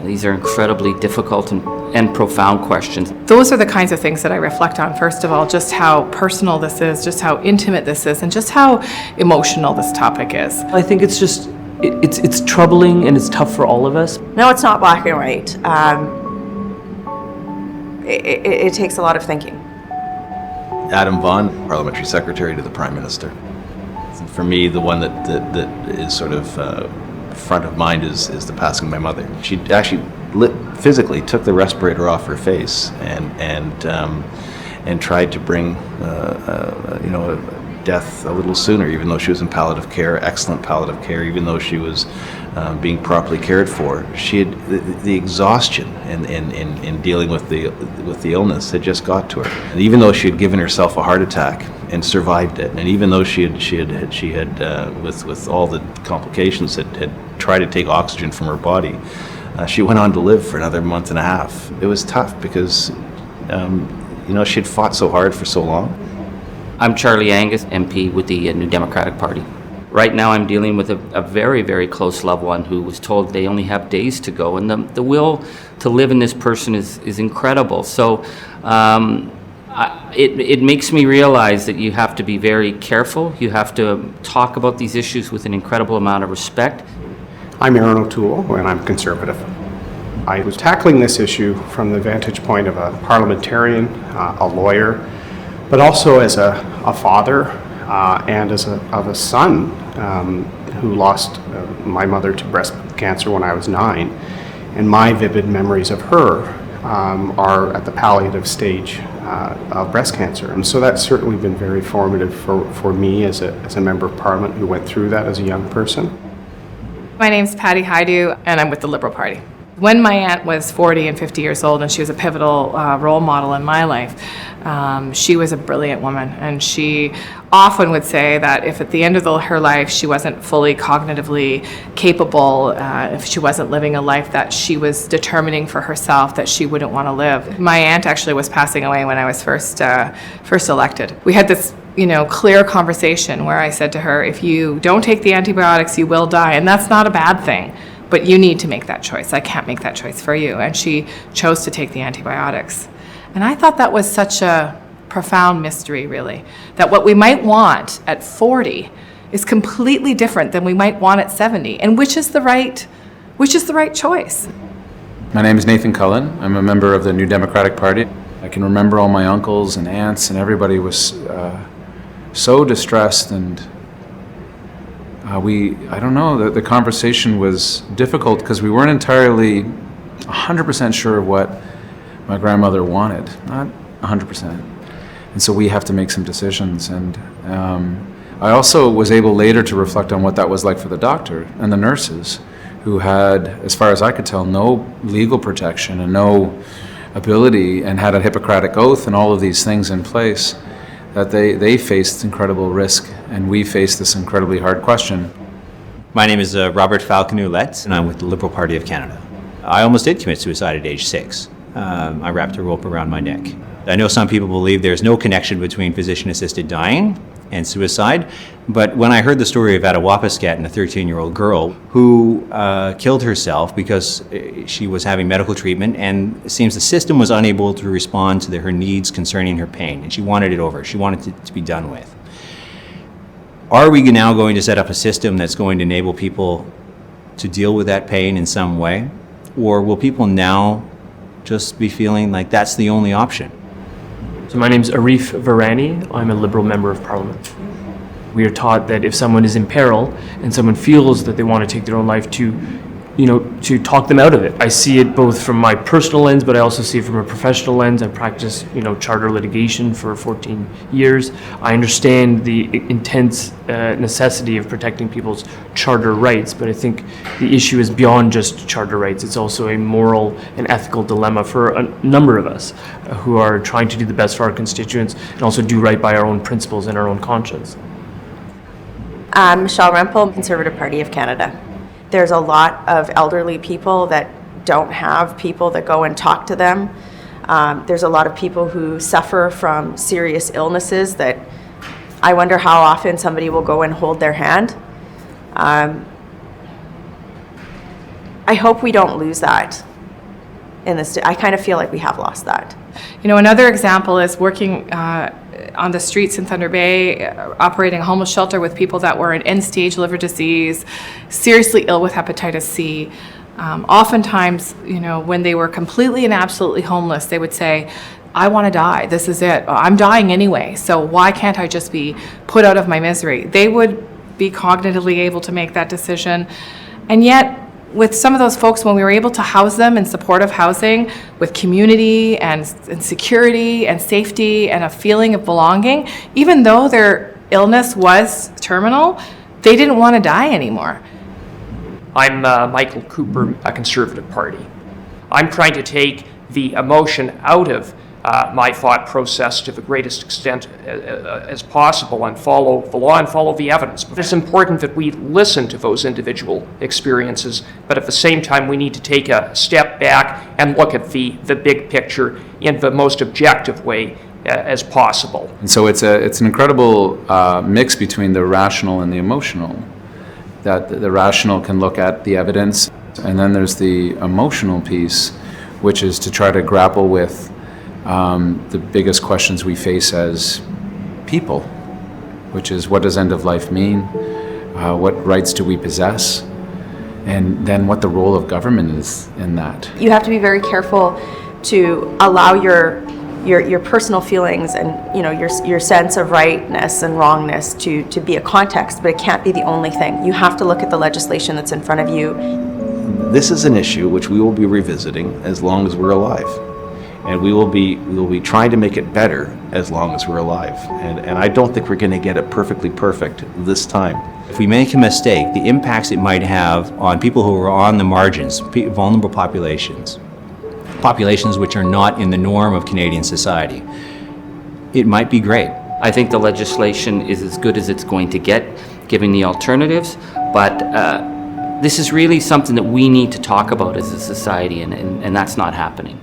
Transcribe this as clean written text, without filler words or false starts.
These are incredibly difficult and profound questions. Those are the kinds of things that I reflect on, first of all, just how personal this is, just how intimate this is, and just how emotional this topic is. I think it's just, it's troubling and it's tough for all of us. No, it's not black and white. It takes a lot of thinking. Adam Vaughan, Parliamentary Secretary to the Prime Minister. For me, the one that is sort of front of mind is the passing of my mother. She actually physically took the respirator off her face and tried to bring death a little sooner, even though she was in palliative care, excellent palliative care, even though she was being properly cared for. She had the exhaustion in dealing with the illness had just got to her. And even though she had given herself a heart attack and survived it, and even though she had with all the complications had tried to take oxygen from her body, she went on to live for another month and a half. It was tough because she had fought so hard for so long. I'm Charlie Angus, MP with the New Democratic Party. Right now I'm dealing with a very, very close loved one who was told they only have days to go, and the will to live in this person is incredible. So it makes me realize that you have to be very careful. You have to talk about these issues with an incredible amount of respect. I'm Aaron O'Toole, and I'm Conservative. I was tackling this issue from the vantage point of a parliamentarian, a lawyer, but also as a father and as of a son who lost my mother to breast cancer when I was 9. And my vivid memories of her are at the palliative stage of breast cancer. And so that's certainly been very formative for me as a member of Parliament who went through that as a young person. My name's Patty Haidu, and I'm with the Liberal Party. When my aunt was 40 and 50 years old, and she was a pivotal role model in my life, she was a brilliant woman, and she often would say that if at the end of her life she wasn't fully cognitively capable, if she wasn't living a life that she was determining for herself that she wouldn't want to live. My aunt actually was passing away when I was first elected. We had this clear conversation where I said to her, if you don't take the antibiotics, you will die, and that's not a bad thing. But you need to make that choice. I can't make that choice for you. And she chose to take the antibiotics. And I thought that was such a profound mystery, really, that what we might want at 40 is completely different than we might want at 70. And which is the right choice? My name is Nathan Cullen. I'm a member of the New Democratic Party. I can remember all my uncles and aunts, and everybody was so distressed, and the conversation was difficult because we weren't entirely 100% sure of what my grandmother wanted, not 100%. And so we have to make some decisions. And I also was able later to reflect on what that was like for the doctor and the nurses who had, as far as I could tell, no legal protection and no ability, and had a Hippocratic oath and all of these things in place, that they faced incredible risk, and we faced this incredibly hard question. My name is Robert Falcon-Ouellette, and I'm with the Liberal Party of Canada. I almost did commit suicide at age 6. I wrapped a rope around my neck. I know some people believe there's no connection between physician-assisted dying and suicide, but when I heard the story of Attawapiskat and a 13-year-old girl who killed herself because she was having medical treatment, and it seems the system was unable to respond to her needs concerning her pain, and she wanted it over. She wanted it to be done with. Are we now going to set up a system that's going to enable people to deal with that pain in some way? Or will people now just be feeling like that's the only option? So my name's Arif Virani. I'm a Liberal Member of Parliament. We are taught that if someone is in peril and someone feels that they want to take their own life, to talk them out of it. I see it both from my personal lens, but I also see it from a professional lens. I practiced, charter litigation for 14 years. I understand the intense necessity of protecting people's charter rights, but I think the issue is beyond just charter rights. It's also a moral and ethical dilemma for a number of us who are trying to do the best for our constituents and also do right by our own principles and our own conscience. Michelle Rempel, Conservative Party of Canada. There's a lot of elderly people that don't have people that go and talk to them. There's a lot of people who suffer from serious illnesses that I wonder how often somebody will go and hold their hand. I hope we don't lose that. in this. I kind of feel like we have lost that. You know, another example is working on the streets in Thunder Bay, operating a homeless shelter with people that were in end-stage liver disease, seriously ill with hepatitis C. Oftentimes, you know, when they were completely and absolutely homeless, they would say, I want to die. This is it. I'm dying anyway, so why can't I just be put out of my misery? They would be cognitively able to make that decision. And yet, with some of those folks, when we were able to house them in supportive housing with community and security and safety and a feeling of belonging, even though their illness was terminal, they didn't want to die anymore. I'm Michael Cooper, a Conservative Party. I'm trying to take the emotion out of my thought process to the greatest extent as possible and follow the law and follow the evidence. But it's important that we listen to those individual experiences, but at the same time we need to take a step back and look at the big picture in the most objective way as possible. And so it's an incredible mix between the rational and the emotional. That the rational can look at the evidence, and then there's the emotional piece, which is to try to grapple with the biggest questions we face as people, which is, what does end of life mean? What rights do we possess? And then what the role of government is in that. You have to be very careful to allow your personal feelings and, you know, your sense of rightness and wrongness to be a context, but it can't be the only thing. You have to look at the legislation that's in front of you. This is an issue which we will be revisiting as long as we're alive. And we will be trying to make it better as long as we're alive. And I don't think we're going to get it perfectly perfect this time. If we make a mistake, the impacts it might have on people who are on the margins, vulnerable populations which are not in the norm of Canadian society, it might be great. I think the legislation is as good as it's going to get, giving the alternatives, but this is really something that we need to talk about as a society, and that's not happening.